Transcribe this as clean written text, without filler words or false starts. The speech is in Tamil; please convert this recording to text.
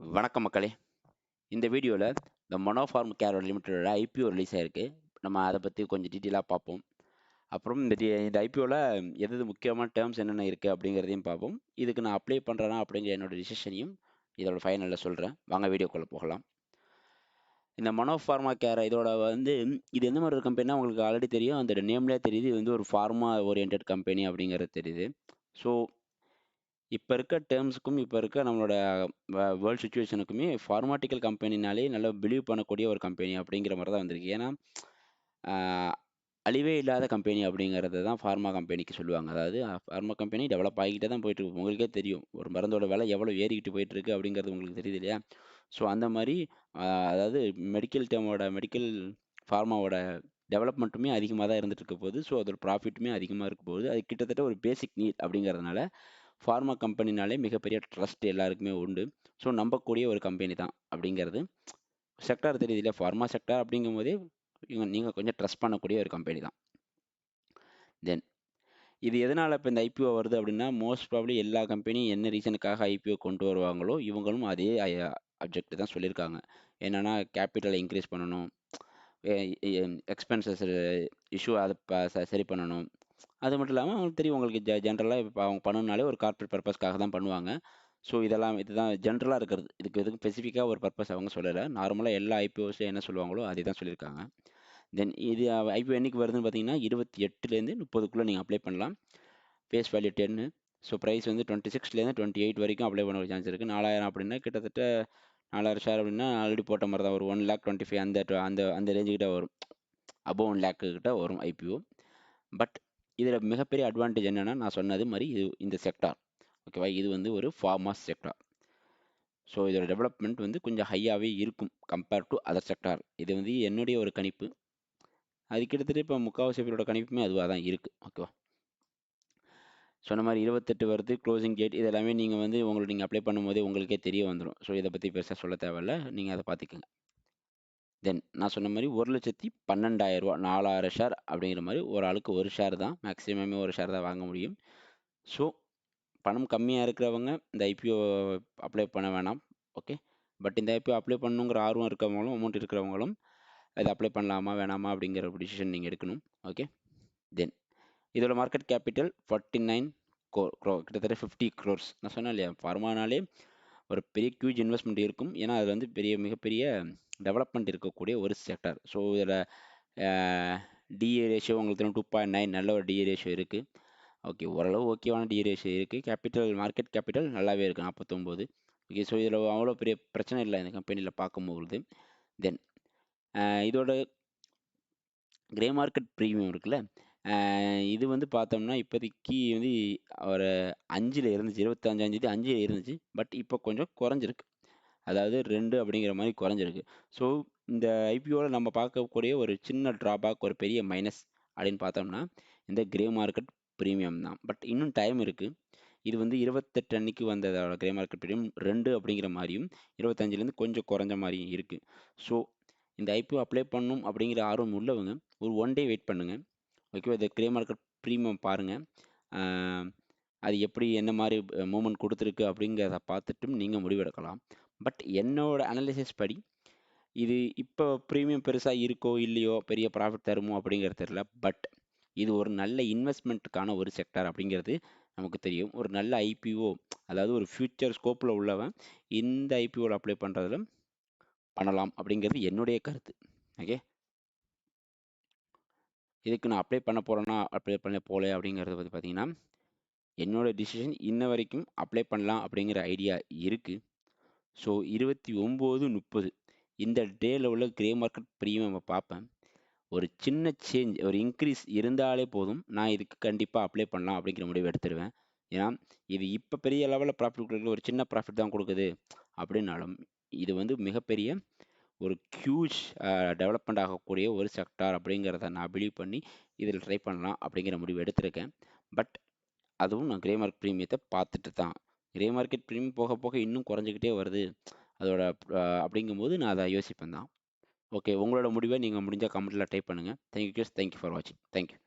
வணக்கம் மக்களே. இந்த வீடியோவில் இந்த Pharmacare லிமிட்டடோட ஐபிஓ ரிலீஸ் ஆயிருக்கு. நம்ம அதை பற்றி கொஞ்சம் டீட்டெயிலாக பார்ப்போம். அப்புறம் இந்த ஐபிஓவில் எது முக்கியமான டேர்ம்ஸ் என்னென்ன இருக்குது அப்படிங்கிறதையும் பார்ப்போம். இதுக்கு நான் அப்ளை பண்ணுறேன்னா அப்படிங்கிற என்னோட டிசிஷனையும் இதோட ஃபைனலில் சொல்கிறேன். வாங்க வீடியோக்குள்ளே போகலாம். இந்த Pharmacare இதோட இது எந்த மாதிரி ஒரு கம்பெனினா உங்களுக்கு ஆல்ரெடி தெரியும். அந்த நேம்லேயே தெரியுது, இது வந்து ஒரு ஃபார்மா ஓரியன்ட் கம்பெனி அப்படிங்கிறது தெரியுது. ஸோ இப்போ இருக்க டேர்ம்ஸுக்கும் இப்போ இருக்க நம்மளோட வேர்ல்டு சுச்சுவேஷனுக்குமே ஃபார்மாட்டிக்கல் கம்பெனினாலே நல்லா பிலீவ் பண்ணக்கூடிய ஒரு கம்பெனி அப்படிங்கிற மாதிரி தான் வந்திருக்கு. ஏன்னா அழிவே இல்லாத கம்பெனி அப்படிங்கிறது தான் ஃபார்மா கம்பெனிக்கு சொல்லுவாங்க. அதாவது ஃபார்மா கம்பெனி டெவலப் ஆகிக்கிட்டே தான் போயிட்டுருக்கு. உங்களுக்கே தெரியும் ஒரு மருந்தோட விலை எவ்வளோ ஏறிக்கிட்டு போயிட்டுருக்கு அப்படிங்கிறது உங்களுக்கு தெரியுது இல்லையா? ஸோ அந்த மாதிரி அதாவது மெடிக்கல் ஃபார்மாவோட டெவலப்மெண்ட்டுமே அதிகமாக தான் இருந்துட்டு இருக்க போகுது. ஸோ அதோட ப்ராஃபிட்டுமே அதிகமாக இருக்க போகுது. அது கிட்டத்தட்ட ஒரு பேசிக் நீட் அப்படிங்கிறதுனால ஃபார்மா கம்பெனினாலே மிகப்பெரிய ட்ரஸ்ட் எல்லாருக்குமே உண்டு. ஸோ நம்பக்கூடிய ஒரு கம்பெனி தான் அப்படிங்கிறது செக்டார் தெரியுது இல்லையா? ஃபார்மா செக்டார் அப்படிங்கும் போதே நீங்கள் கொஞ்சம் ட்ரஸ்ட் பண்ணக்கூடிய ஒரு கம்பெனி தான். தென் இது எதனால் இப்போ இந்த ஐபிஓ வருது அப்படின்னா, மோஸ்ட் ப்ராப்ளி எல்லா கம்பெனியும் என்ன ரீசனுக்காக ஐபிஓ கொண்டு வருவாங்களோ இவங்களும் அதே அப்ஜெக்ட் தான் சொல்லியிருக்காங்க. என்னென்னா கேபிட்டலை இன்க்ரீஸ் பண்ணணும், எக்ஸ்பென்சஸ் இஷ்யூ அதை சரி பண்ணணும். அது மட்டும் இல்லாமல் அவங்களுக்கு தெரியும், உங்களுக்கு ஜென்ரலாக இப்போ அவங்க பண்ணணுனாலே ஒரு கார்ப்பரேட் பர்பஸ்க்காக தான் பண்ணுவாங்க. ஸோ இதுதான் ஜென்ரலாக இருக்கிறது. எதுக்கும் ஸ்பெசிஃபிக்காக ஒரு பர்பஸ் அவங்க சொல்லலை. நார்மலாக எல்லா ஐபிஓஸில் என்ன சொல்லுவாங்களோ அதே தான் சொல்லியிருக்காங்க. தென் இது ஐபிஓ என்றைக்கு வருதுன்னு பார்த்தீங்கன்னா 28லேருந்து 30க்குள்ளே நீங்கள் அப்ளை பண்ணலாம். Face value 10. ஸோ ப்ரைஸ் 26லேருந்து 28 வரைக்கும் அப்ளை பண்ண ஒரு சான்ஸ் இருக்குது. 4000 அப்படின்னா கிட்டத்தட்ட 4000 ஷேர் அப்படின்னா ஆல்ரெடி போட்ட மாதிரி தான். ஒரு 1,25,000 அந்த ரேஞ்சுக்கிட்ட வரும். அபோவ் 1,00,000 கிட்ட வரும் ஐபிஓ. பட் இதில் மிகப்பெரிய அட்வான்டேஜ் என்னென்னா, நான் சொன்னது மாதிரி இந்த செக்டார் ஓகேவா, இது ஒரு ஃபார்மா செக்டார். ஸோ இதோட டெவலப்மெண்ட் கொஞ்சம் ஹையாகவே இருக்கும் கம்பேர்ட் டு அதர் செக்டார். இது என்னுடைய ஒரு கணிப்பு. அது கிட்டத்தட்ட இப்போ முக்கால்வாசி பேரோட கணிப்புமே அதுவாக தான் இருக்குது. ஓகேவா, சொன்ன மாதிரி 28 வருது க்ளோசிங் டேட். இது எல்லாமே நீங்கள் அப்ளை பண்ணும்போதே உங்களுக்கே தெரிய வந்துடும். ஸோ இதை பற்றி பெருசாக சொல்ல தேவையில்ல, நீங்கள் அதை பார்த்துக்கோங்க. தென் நான் சொன்ன மாதிரி 1,12,000 4000 ஷேர் அப்படிங்கிற மாதிரி ஒரு ஆளுக்கு ஒரு ஷேர் தான், மேக்ஸிமமே ஒரு ஷேர் தான் வாங்க முடியும். ஸோ பணம் கம்மியாக இருக்கிறவங்க இந்த ஐபிஓ அப்ளை பண்ண வேணாம். ஓகே, பட் இந்த ஐபிஓ அப்ளை பண்ணணுங்கிற ஆர்வம் இருக்கிறவங்களும் அமௌண்ட் இருக்கிறவங்களும் இதை அப்ளை பண்ணலாமா வேணாமா அப்படிங்கிற ஒரு டிசிஷன் நீங்கள் எடுக்கணும். ஓகே, தென் இதோட மார்க்கெட் கேபிட்டல் 49 கிட்டத்தட்ட 50 crores. நான் சொன்னேன் இல்லையா, ஃபார்மானாலே ஒரு பெரிய ஹியூஜ் இன்வெஸ்ட்மெண்ட் இருக்கும். ஏன்னா அது மிகப்பெரிய டெவலப்மெண்ட் இருக்கக்கூடிய ஒரு செக்டர். ஸோ இதில் டிஏ ரேஷியோ உங்களுக்கு 2.9 நல்ல ஒரு டிஏ ரேஷியோ இருக்குது. ஓகே, ஓரளவு ஓகேவான டிஏ ரேஷியோ இருக்குது. மார்க்கெட் கேபிட்டல் நல்லாவே இருக்குது 49. ஓகே, ஸோ இதில் அவ்வளோ பெரிய பிரச்சனை இல்லை இந்த கம்பெனியில் பார்க்கும்போது. தென் இதோட கிரே மார்க்கெட் ப்ரீமியம் இருக்குல்ல, இது பார்த்தோம்னா இப்போதைக்கு ஒரு 5ல் இருந்துச்சு, 25 5ல் இருந்துச்சு. பட் இப்போ கொஞ்சம் குறைஞ்சிருக்கு, அதாவது 2 அப்படிங்கிற மாதிரி குறைஞ்சிருக்கு. ஸோ இந்த ஐபிஓவில் நம்ம பார்க்கக்கூடிய ஒரு சின்ன ட்ராபேக், ஒரு பெரிய மைனஸ் அப்படின்னு பார்த்தோம்னா இந்த கிரே மார்க்கெட் ப்ரீமியம் தான். பட் இன்னும் டைம் இருக்குது. இது 28 அன்னைக்கு வந்ததோட கிரே மார்க்கெட் ப்ரீமியம் 2 அப்படிங்கிற மாதிரியும் 25லேருந்து கொஞ்சம் குறைஞ்ச மாதிரியும் இருக்குது. ஸோ இந்த ஐபிஓ அப்ளை பண்ணணும் அப்படிங்கிற ஆர்வம் உள்ளவங்க ஒரு 1 டே வெயிட் பண்ணுங்கள். ஓகேவா, இந்த கிரே மார்க்கெட் ப்ரீமியம் பாருங்கள், அது எப்படி என்ன மாதிரி மூமெண்ட் கொடுத்துருக்கு அப்படிங்கிறத பார்த்துட்டும் நீங்கள் முடிவெடுக்கலாம். பட் என்னோட அனாலிசிஸ் படி இது இப்போ ப்ரீமியம் பெருசாக இருக்கோ இல்லையோ, பெரிய ப்ராஃபிட் தருமோ அப்படிங்கிறது தெரியல. பட் இது ஒரு நல்ல இன்வெஸ்ட்மெண்ட்டுக்கான ஒரு செக்டார் அப்படிங்கிறது நமக்கு தெரியும். ஒரு நல்ல ஐபிஓ, அதாவது ஒரு ஃப்யூச்சர் ஸ்கோப்பில் உள்ளவன் இந்த ஐபிஓவில் அப்ளை பண்ணுறதுல பண்ணலாம் அப்படிங்கிறது என்னுடைய கருத்து. ஓகே, இதுக்கு நான் அப்ளை பண்ண போகிறேன்னா அப்ளை பண்ண போகல அப்படிங்கிறத பற்றி பார்த்தீங்கன்னா, என்னோடய டிசிஷன் இன்ன வரைக்கும் அப்ளை பண்ணலாம் அப்படிங்கிற ஐடியா இருக்குது. ஸோ 29 30 இந்த டேயில் உள்ள கிரே மார்க்கெட் ப்ரீமியம் பார்ப்பேன். ஒரு சின்ன சேஞ்ச், ஒரு இன்க்ரீஸ் இருந்தாலே போதும், நான் இதுக்கு கண்டிப்பாக அப்ளை பண்ணலாம் அப்படிங்கிற முடிவு எடுத்துடுவேன். ஏன்னா இது இப்போ பெரிய லெவலில் ப்ராஃபிட் கொடுக்குறது, ஒரு சின்ன ப்ராஃபிட் தான் கொடுக்குது அப்படின்னாலும் இது மிகப்பெரிய ஒரு ஹியூஜ் டெவலப்மெண்ட் ஆகக்கூடிய ஒரு செக்டார் அப்படிங்கிறத நான் பிலீவ் பண்ணி இதில் ட்ரை பண்ணலாம் அப்படிங்கிற முடிவு எடுத்திருக்கேன். பட் அதுவும் நான் கிரே மார்க்கெட் ப்ரீமியத்தை பார்த்துட்டு தான். கிரே மார்க்கெட் ப்ரீமியம் போக போக இன்னும் குறைஞ்சிக்கிட்டே வருது அதோட அப்படிங்கும்போது நான் அதை யோசிப்பேன் தான். ஓகே, உங்களோட முடிவை நீங்கள் முடிஞ்சால் கமெண்ட்டில் டைப் பண்ணுங்கள். தேங்க்யூ ஃபார் வாட்சிங். தேங்க்யூ.